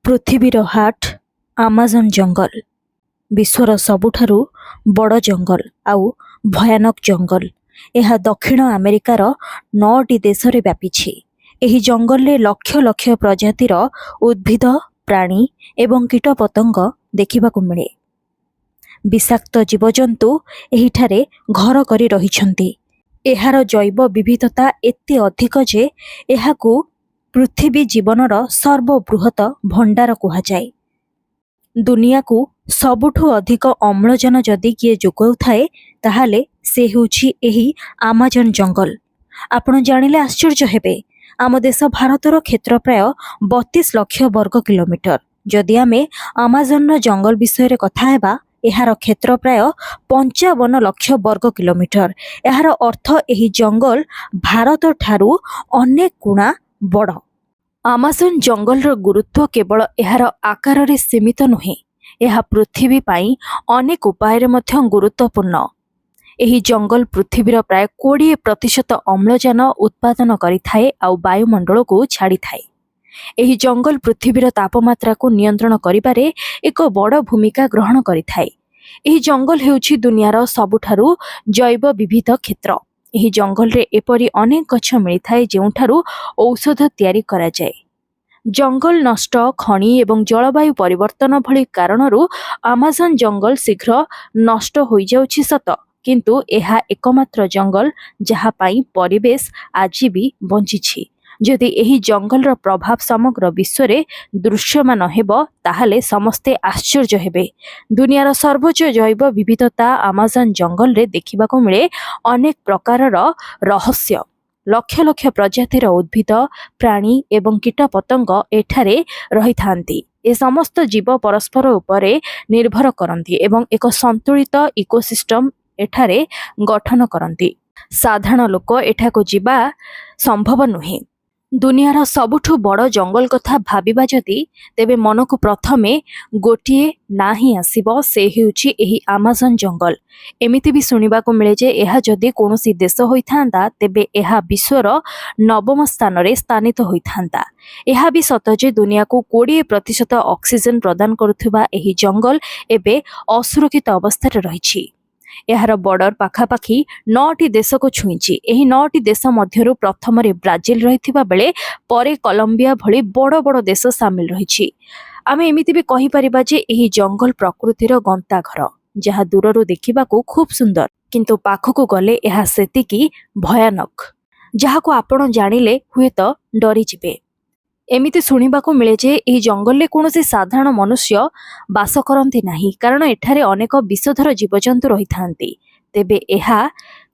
ପୃଥିବୀର heart Amazon ଜଙ୍ଗଲ। ବିଶ୍ୱର ସବୁଠାରୁ ବଡ଼ ଜଙ୍ଗଲ ଆଉ ଭୟାନକ ଜଙ୍ଗଲ। ଏହା ଦକ୍ଷିଣ ଆମେରିକାର 9ଟି ଦେଶରେ ବ୍ୟାପିଛି। ଏହି ଜଙ୍ଗଲରେ ଲକ୍ଷ ଲକ୍ଷ ପ୍ରଜାତିର ଉଦ୍ଭିଦ, ପ୍ରାଣୀ ଏବଂ କୀଟପତଙ୍ଗ ଦେଖିବାକୁ ମିଳେ। ବିଷାକ୍ତ ଜୀବଜନ୍ତୁ ଏହିଠାରେ ଘର କରି ରହିଛନ୍ତି। ଏହାର ଜୈବ ବିବିଧତା ଏତେ ଅଧିକ ଯେ ଏହାକୁ ପୃଥିବୀ ଜୀବନର ସର୍ବବୃହତ ଭଣ୍ଡାର କୁହାଯାଏ। ଦୁନିଆକୁ ସବୁଠୁ ଅଧିକ ଅମ୍ଳଜାନ ଯଦି କିଏ ଯୋଗାଉଥାଏ ତାହେଲେ ସେ ହେଉଛି ଏହି ଆମାଜନ ଜଙ୍ଗଲ। ଆପଣ ଜାଣିଲେ ଆଶ୍ଚର୍ଯ୍ୟ ହେବେ, ଆମ ଦେଶ ଭାରତର କ୍ଷେତ୍ର ପ୍ରାୟ 32 ଲକ୍ଷ ବର୍ଗ କିଲୋମିଟର। ଯଦି ଆମେ ଆମାଜନର ଜଙ୍ଗଲ ବିଷୟରେ କଥା ହେବା, ଏହାର କ୍ଷେତ୍ର ପ୍ରାୟ 55 ଲକ୍ଷ ବର୍ଗ କିଲୋମିଟର। ଏହାର ଅର୍ଥ ଏହି ଜଙ୍ଗଲ ଭାରତଠାରୁ ଅନେକ ଗୁଣା ବଡ଼। ଆମାଜନ ଜଙ୍ଗଲର ଗୁରୁତ୍ୱ କେବଳ ଏହାର ଆକାରରେ ସୀମିତ ନୁହେଁ, ଏହା ପୃଥିବୀ ପାଇଁ ଅନେକ ଉପାୟରେ ମଧ୍ୟ ଗୁରୁତ୍ୱପୂର୍ଣ୍ଣ। ଏହି ଜଙ୍ଗଲ ପୃଥିବୀର ପ୍ରାୟ 20% ଅମ୍ଳଜାନ ଉତ୍ପାଦନ କରିଥାଏ ଆଉ ବାୟୁମଣ୍ଡଳକୁ ଛାଡ଼ିଥାଏ। ଏହି ଜଙ୍ଗଲ ପୃଥିବୀର ତାପମାତ୍ରାକୁ ନିୟନ୍ତ୍ରଣ କରିବାରେ ଏକ ବଡ଼ ଭୂମିକା ଗ୍ରହଣ କରିଥାଏ। ଏହି ଜଙ୍ଗଲ ହେଉଛି ଦୁନିଆର ସବୁଠାରୁ ଜୈବ ବିବିଧ କ୍ଷେତ୍ର। ଏହି ଜଙ୍ଗଲରେ ଏପରି ଅନେକ ଗଛ ମିଳିଥାଏ ଯେଉଁଠାରୁ ଔଷଧ ତିଆରି କରାଯାଏ। ଜଙ୍ଗଲ ନଷ୍ଟ, ଖଣି ଏବଂ ଜଳବାୟୁ ପରିବର୍ତ୍ତନ ଭଳି କାରଣରୁ ଆମାଜନ ଜଙ୍ଗଲ ଶୀଘ୍ର ନଷ୍ଟ ହୋଇଯାଉଛି ସତ, କିନ୍ତୁ ଏହା ଏକମାତ୍ର ଜଙ୍ଗଲ ଯାହା ପାଇଁ ପରିବେଶ ଆଜି ବି ବଞ୍ଚିଛି। ଯଦି ଏହି ଜଙ୍ଗଲର ପ୍ରଭାବ ସମଗ୍ର ବିଶ୍ୱରେ ଦୃଶ୍ୟମାନ ହେବ ତାହେଲେ ସମସ୍ତେ ଆଶ୍ଚର୍ଯ୍ୟ ହେବେ। ଦୁନିଆର ସର୍ବୋଚ୍ଚ ଜୈବ ବିବିଧତା ଆମାଜନ ଜଙ୍ଗଲରେ ଦେଖିବାକୁ ମିଳେ। ଅନେକ ପ୍ରକାରର ରହସ୍ୟ, ଲକ୍ଷ ଲକ୍ଷ ପ୍ରଜାତିର ଉଦ୍ଭିଦ, ପ୍ରାଣୀ ଏବଂ କୀଟପତଙ୍ଗ ଏଠାରେ ରହିଥାନ୍ତି। ଏ ସମସ୍ତ ଜୀବ ପରସ୍ପର ଉପରେ ନିର୍ଭର କରନ୍ତି ଏବଂ ଏକ ସନ୍ତୁଳିତ ଇକୋସିଷ୍ଟମ ଏଠାରେ ଗଠନ କରନ୍ତି। ସାଧାରଣ ଲୋକ ଏଠାକୁ ଯିବା ସମ୍ଭବ ନୁହେଁ। ଦୁନିଆର ସବୁଠୁ ବଡ଼ ଜଙ୍ଗଲ କଥା ଭାବିବା ଯଦି, ତେବେ ମନକୁ ପ୍ରଥମେ ଗୋଟିଏ ନାଁ ହିଁ ଆସିବ, ସେ ହେଉଛି ଏହି ଆମାଜନ ଜଙ୍ଗଲ। ଏମିତି ବି ଶୁଣିବାକୁ ମିଳେ ଯେ ଏହା ଯଦି କୌଣସି ଦେଶ ହୋଇଥାନ୍ତା ତେବେ ଏହା ବିଶ୍ୱର 9ମ ସ୍ଥାନରେ ସ୍ଥାନିତ ହୋଇଥାନ୍ତା। ଏହା ବି ସତ ଯେ ଦୁନିଆକୁ 20% ଅକ୍ସିଜେନ ପ୍ରଦାନ କରୁଥିବା ଏହି ଜଙ୍ଗଲ ଏବେ ଅସୁରକ୍ଷିତ ଅବସ୍ଥାରେ ରହିଛି। ଏହାର ବର୍ଡର ପାଖାପାଖି 9ଟି ଦେଶକୁ ଛୁଇଁଛି। ଏହି 9ଟି ଦେଶ ମଧ୍ୟରୁ ପ୍ରଥମରେ ବ୍ରାଜିଲ ରହିଥିବା ବେଳେ ପରେ କଲମ୍ବିଆ ଭଳି ବଡ଼ ବଡ଼ ଦେଶ ସାମିଲ ରହିଛି। ଆମେ ଏମିତି ବି କହିପାରିବା ଯେ ଏହି ଜଙ୍ଗଲ ପ୍ରକୃତିର ଗନ୍ତାଘର, ଯାହା ଦୂରରୁ ଦେଖିବାକୁ ଖୁବ୍ ସୁନ୍ଦର, କିନ୍ତୁ ପାଖକୁ ଗଲେ ଏହା ସେତିକି ଭୟାନକ, ଯାହାକୁ ଆପଣ ଜାଣିଲେ ହୁଏତ ଡରିଯିବେ। ଏମିତି ଶୁଣିବାକୁ ମିଳେ ଯେ ଏହି ଜଙ୍ଗଲରେ କୌଣସି ସାଧାରଣ ମନୁଷ୍ୟ ବାସ କରନ୍ତି ନାହିଁ, କାରଣ ଏଠାରେ ଅନେକ ବିଷଧର ଜୀବଜନ୍ତୁ ରହିଥାନ୍ତି। ତେବେ ଏହା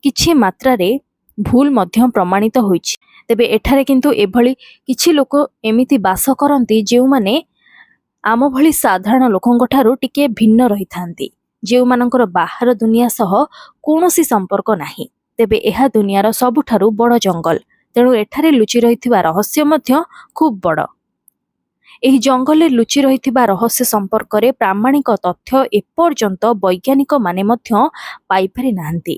କିଛି ମାତ୍ରାରେ ଭୁଲ ମଧ୍ୟ ପ୍ରମାଣିତ ହୋଇଛି। ତେବେ ଏଠାରେ କିନ୍ତୁ ଏଭଳି କିଛି ଲୋକ ଏମିତି ବାସ କରନ୍ତି ଯେଉଁମାନେ ଆମ ଭଳି ସାଧାରଣ ଲୋକଙ୍କଠାରୁ ଟିକେ ଭିନ୍ନ ରହିଥାନ୍ତି, ଯେଉଁମାନଙ୍କର ବାହାର ଦୁନିଆ ସହ କୌଣସି ସମ୍ପର୍କ ନାହିଁ। ତେବେ ଏହା ଦୁନିଆର ସବୁଠାରୁ ବଡ଼ ଜଙ୍ଗଲ, ତେଣୁ ଏଠାରେ ଲୁଚି ରହିଥିବା ରହସ୍ୟ ମଧ୍ୟ ଖୁବ୍ ବଡ଼। ଏହି ଜଙ୍ଗଲରେ ଲୁଚି ରହିଥିବା ରହସ୍ୟ ସମ୍ପର୍କରେ ପ୍ରାମାଣିକ ତଥ୍ୟ ଏପର୍ଯ୍ୟନ୍ତ ବୈଜ୍ଞାନିକମାନେ ମଧ୍ୟ ପାଇପାରି ନାହାନ୍ତି।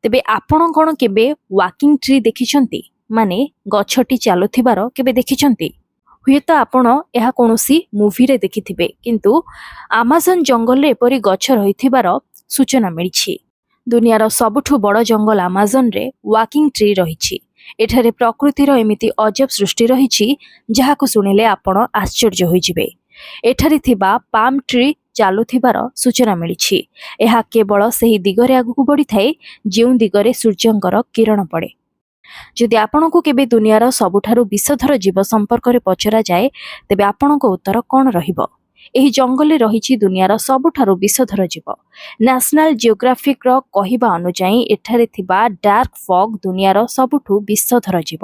ତେବେ ଆପଣ କ'ଣ କେବେ ୱାକିଂ ଟ୍ରି ଦେଖିଛନ୍ତି? ମାନେ ଗଛଟି ଚାଲୁଥିବାର କେବେ ଦେଖିଛନ୍ତି? ହୁଏତ ଆପଣ ଏହା କୌଣସି ମୁଭିରେ ଦେଖିଥିବେ, କିନ୍ତୁ ଆମାଜନ ଜଙ୍ଗଲରେ ଏପରି ଗଛ ରହିଥିବାର ସୂଚନା ମିଳିଛି। ଦୁନିଆର ସବୁଠୁ ବଡ଼ ଜଙ୍ଗଲ ଆମାଜନରେ ୱାକିଂ ଟ୍ରି ରହିଛି। ଏଠାରେ ପ୍ରକୃତିର ଏମିତି ଅଜବ ସୃଷ୍ଟି ରହିଛି ଯାହାକୁ ଶୁଣିଲେ ଆପଣ ଆଶ୍ଚର୍ଯ୍ୟ ହୋଇଯିବେ। ଏଠାରେ ଥିବା ପାମ୍ ଟ୍ରି ଚାଲୁଥିବାର ସୂଚନା ମିଳିଛି। ଏହା କେବଳ ସେହି ଦିଗରେ ଆଗକୁ ବଢ଼ିଥାଏ ଯେଉଁ ଦିଗରେ ସୂର୍ଯ୍ୟଙ୍କର କିରଣ ପଡ଼େ। ଯଦି ଆପଣଙ୍କୁ କେବେ ଦୁନିଆର ସବୁଠାରୁ ବିଷଧର ଜୀବ ସମ୍ପର୍କରେ ପଚରାଯାଏ, ତେବେ ଆପଣଙ୍କ ଉତ୍ତର କ'ଣ ରହିବ? ଏହି ଜଙ୍ଗଲରେ ରହିଛି ଦୁନିଆର ସବୁଠାରୁ ବିଷଧର ଜୀବ। ନ୍ୟାସନାଲ ଜିଓଗ୍ରାଫିକ୍ର କହିବା ଅନୁଯାୟୀ ଏଠାରେ ଥିବା ଡାର୍କ ଫଗ୍ ଦୁନିଆର ସବୁଠୁ ବିଷଧର ଜୀବ।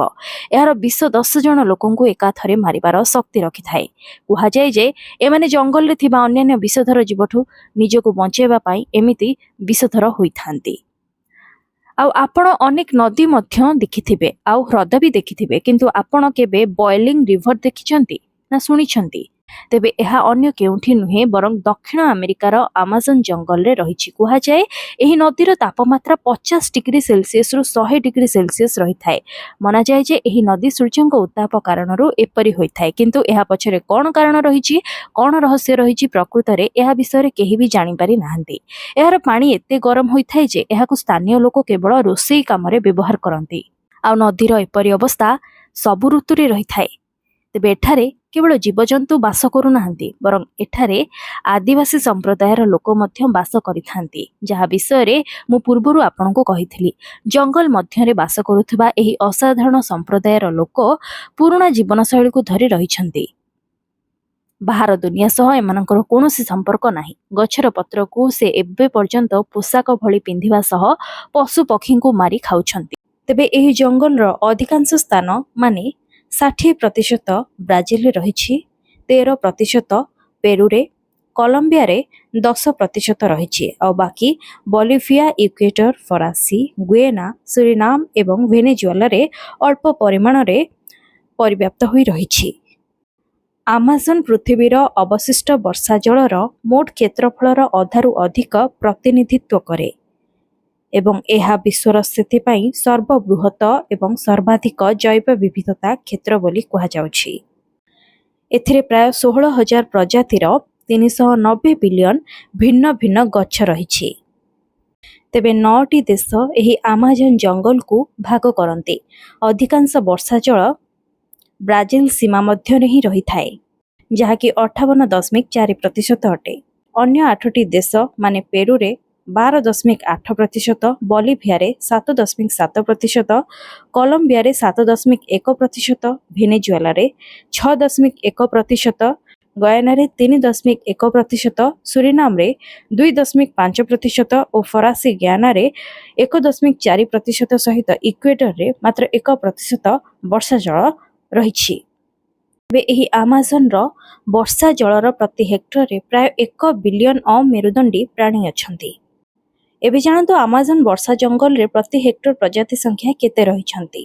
ଏହାର ବିଷ 10 ଜଣ ଲୋକଙ୍କୁ ଏକାଥରେ ମାରିବାର ଶକ୍ତି ରଖିଥାଏ। କୁହାଯାଏ ଯେ ଏମାନେ ଜଙ୍ଗଲରେ ଥିବା ଅନ୍ୟାନ୍ୟ ବିଷଧର ଜୀବଠୁ ନିଜକୁ ବଞ୍ଚାଇବା ପାଇଁ ଏମିତି ବିଷଧର ହୋଇଥାନ୍ତି। ଆଉ ଆପଣ ଅନେକ ନଦୀ ମଧ୍ୟ ଦେଖିଥିବେ ଆଉ ହ୍ରଦ ବି ଦେଖିଥିବେ, କିନ୍ତୁ ଆପଣ କେବେ ବଏଲିଂ ରିଭର ଦେଖିଛନ୍ତି ନା ଶୁଣିଛନ୍ତି? ତେବେ ଏହା ଅନ୍ୟ କେଉଁଠି ନୁହେଁ ବରଂ ଦକ୍ଷିଣ ଆମେରିକାର ଆମାଜନ ଜଙ୍ଗଲରେ ରହିଛି। କୁହାଯାଏ ଏହି ନଦୀର ତାପମାତ୍ରା 50 ଡିଗ୍ରୀ ସେଲସିୟସରୁ 100 ଡିଗ୍ରୀ ସେଲସିୟସ ରହିଥାଏ। ମନାଯାଏ ଯେ ଏହି ନଦୀ ସୂର୍ଯ୍ୟଙ୍କ ଉତ୍ତାପ କାରଣରୁ ଏପରି ହୋଇଥାଏ। କିନ୍ତୁ ଏହା ପଛରେ କ'ଣ କାରଣ ରହିଛି, କ'ଣ ରହସ୍ୟ ରହିଛି, ପ୍ରକୃତରେ ଏହା ବିଷୟରେ କେହି ବି ଜାଣିପାରି ନାହାନ୍ତି। ଏହାର ପାଣି ଏତେ ଗରମ ହୋଇଥାଏ ଯେ ଏହାକୁ ସ୍ଥାନୀୟ ଲୋକ କେବଳ ରୋଷେଇ କାମରେ ବ୍ୟବହାର କରନ୍ତି। ଆଉ ନଦୀର ଏପରି ଅବସ୍ଥା ସବୁ ଋତୁରେ ରହିଥାଏ। ତେବେ ଏଠାରେ କେବଳ ଜୀବଜନ୍ତୁ ବାସ କରୁନାହାନ୍ତି ବରଂ ଏଠାରେ ଆଦିବାସୀ ସମ୍ପ୍ରଦାୟର ଲୋକ ମଧ୍ୟ ବାସ କରିଥାନ୍ତି, ଯାହା ବିଷୟରେ ମୁଁ ପୂର୍ବରୁ ଆପଣଙ୍କୁ କହିଥିଲି। ଜଙ୍ଗଲ ମଧ୍ୟରେ ବାସ କରୁଥିବା ଏହି ଅସାଧାରଣ ସମ୍ପ୍ରଦାୟର ଲୋକ ପୁରୁଣା ଜୀବନଶୈଳୀକୁ ଧରି ରହିଛନ୍ତି। ବାହାର ଦୁନିଆ ସହ ଏମାନଙ୍କର କୌଣସି ସମ୍ପର୍କ ନାହିଁ। ଗଛର ପତ୍ରକୁ ସେ ଏବେ ପର୍ଯ୍ୟନ୍ତ ପୋଷାକ ଭଳି ପିନ୍ଧିବା ସହ ପଶୁ ପକ୍ଷୀଙ୍କୁ ମାରି ଖାଉଛନ୍ତି। ତେବେ ଏହି ଜଙ୍ଗଲର ଅଧିକାଂଶ ସ୍ଥାନ ମାନେ 60% ବ୍ରାଜିଲରେ ରହିଛି, 13% ପେରୁରେ, କଲମ୍ବିଆରେ 10% ରହିଛି, ଆଉ ବାକି ବଲିଭିଆ, ଇକ୍ୱେଟର, ଫରାସୀ ଗୁଏନା, ସୁରିନାମ ଏବଂ ଭେନେଜୁଏଲାରେ ଅଳ୍ପ ପରିମାଣରେ ପରିବ୍ୟାପ୍ତ ହୋଇ ରହିଛି। ଆମାଜନ ପୃଥିବୀର ଅବଶିଷ୍ଟ ବର୍ଷା ଜଳର ମୋଟ କ୍ଷେତ୍ରଫଳର ଅଧାରୁ ଅଧିକ ପ୍ରତିନିଧିତ୍ୱ କରେ ଏବଂ ଏହା ବିଶ୍ୱର ସେଥିପାଇଁ ସର୍ବବୃହତ ଏବଂ ସର୍ବାଧିକ ଜୈବ ବିବିଧତା କ୍ଷେତ୍ର ବୋଲି କୁହାଯାଉଛି। ଏଥିରେ ପ୍ରାୟ 16,000 ପ୍ରଜାତିର 390 ବିଲିୟନ ଭିନ୍ନ ଭିନ୍ନ ଗଛ ରହିଛି। ତେବେ 9ଟି ଦେଶ ଏହି ଆମାଜନ ଜଙ୍ଗଲକୁ ଭାଗ କରନ୍ତି। ଅଧିକାଂଶ ବର୍ଷା ଜଳ ବ୍ରାଜିଲ ସୀମା ମଧ୍ୟରେ ହିଁ ରହିଥାଏ, ଯାହାକି 58.4% ଅଟେ। ଅନ୍ୟ 8ଟି ଦେଶ ମାନେ ପେରୁରେ 12.8%, ବଲିଭିଆରେ 7.7%, କଲମ୍ବିଆରେ 7.1%, ଭେନେଜୁଏଲାରେ 6.1%, ଗୟାନାରେ 3.1%, ସୁରିନାମରେ 2.5% ଓ ଫରାସୀ ଗୟାନାରେ 1.4% ସହିତ ଇକ୍ୱେଟରରେ ମାତ୍ର 1% ବର୍ଷା ଜଳ ରହିଛି। ତେବେ ଏହି ଆମାଜନର ବର୍ଷା ଜଳର ପ୍ରତି ହେକ୍ଟରରେ ପ୍ରାୟ 1 ବିଲିୟନ ଅମେରୁଦଣ୍ଡୀ ପ୍ରାଣୀ ଅଛନ୍ତି। ଏବେ ଜାଣନ୍ତୁ ଆମାଜନ ବର୍ଷା ଜଙ୍ଗଲରେ ପ୍ରତି ହେକ୍ଟର ପ୍ରଜାତି ସଂଖ୍ୟା କେତେ ରହିଛନ୍ତି।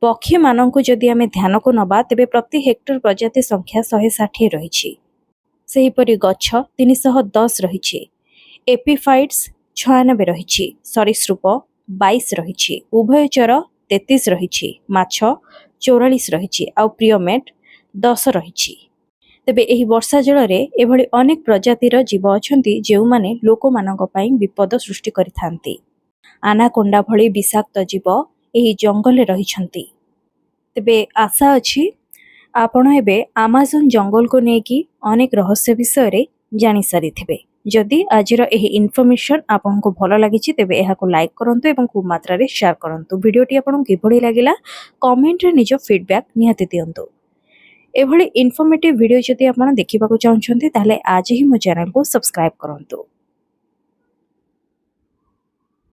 ପକ୍ଷୀମାନଙ୍କୁ ଯଦି ଆମେ ଧ୍ୟାନକୁ ନେବା ତେବେ ପ୍ରତି ହେକ୍ଟର ପ୍ରଜାତି ସଂଖ୍ୟା 160 ରହିଛି। ସେହିପରି ଗଛ 310 ରହିଛି, ଏପିଫାଇଟ୍ସ 96 ରହିଛି, ସରୀସୃପ 22 ରହିଛି, ଉଭୟଚର 33 ରହିଛି, ମାଛ 44 ରହିଛି, ଆଉ ପ୍ରିୟମେଟ୍ 10 ରହିଛି। ତେବେ ଏହି ବର୍ଷା ଜଳରେ ଏଭଳି ଅନେକ ପ୍ରଜାତିର ଜୀବ ଅଛନ୍ତି ଯେଉଁମାନେ ଲୋକମାନଙ୍କ ପାଇଁ ବିପଦ ସୃଷ୍ଟି କରିଥାନ୍ତି। ଆନାକୋଣ୍ଡା ଭଳି ବିଷାକ୍ତ ଜୀବ ଏହି ଜଙ୍ଗଲରେ ରହିଛନ୍ତି। ତେବେ ଆଶା ଅଛି ଆପଣ ଏବେ ଆମାଜନ ଜଙ୍ଗଲକୁ ନେଇକି ଅନେକ ରହସ୍ୟ ବିଷୟରେ ଜାଣିସାରିଥିବେ। ଯଦି ଆଜିର ଏହି ଇନଫର୍ମେସନ୍ ଆପଣଙ୍କୁ ଭଲ ଲାଗିଛି ତେବେ ଏହାକୁ ଲାଇକ୍ କରନ୍ତୁ ଏବଂ ଖୁବ୍ ମାତ୍ରାରେ ସେୟାର କରନ୍ତୁ। ଭିଡ଼ିଓଟି ଆପଣଙ୍କୁ କିଭଳି ଲାଗିଲା କମେଣ୍ଟରେ ନିଜ ଫିଡବ୍ୟାକ୍ ନିହାତି ଦିଅନ୍ତୁ। ଏଭଳି ଇନଫର୍ମେଟିଭ୍ ଭିଡ଼ିଓ ଯଦି ଆପଣ ଦେଖିବାକୁ ଚାହୁଁଛନ୍ତି ତାହେଲେ ଆଜି ହିଁ ମୋ ଚ୍ୟାନେଲକୁ ସବସ୍କ୍ରାଇବ୍ କରନ୍ତୁ।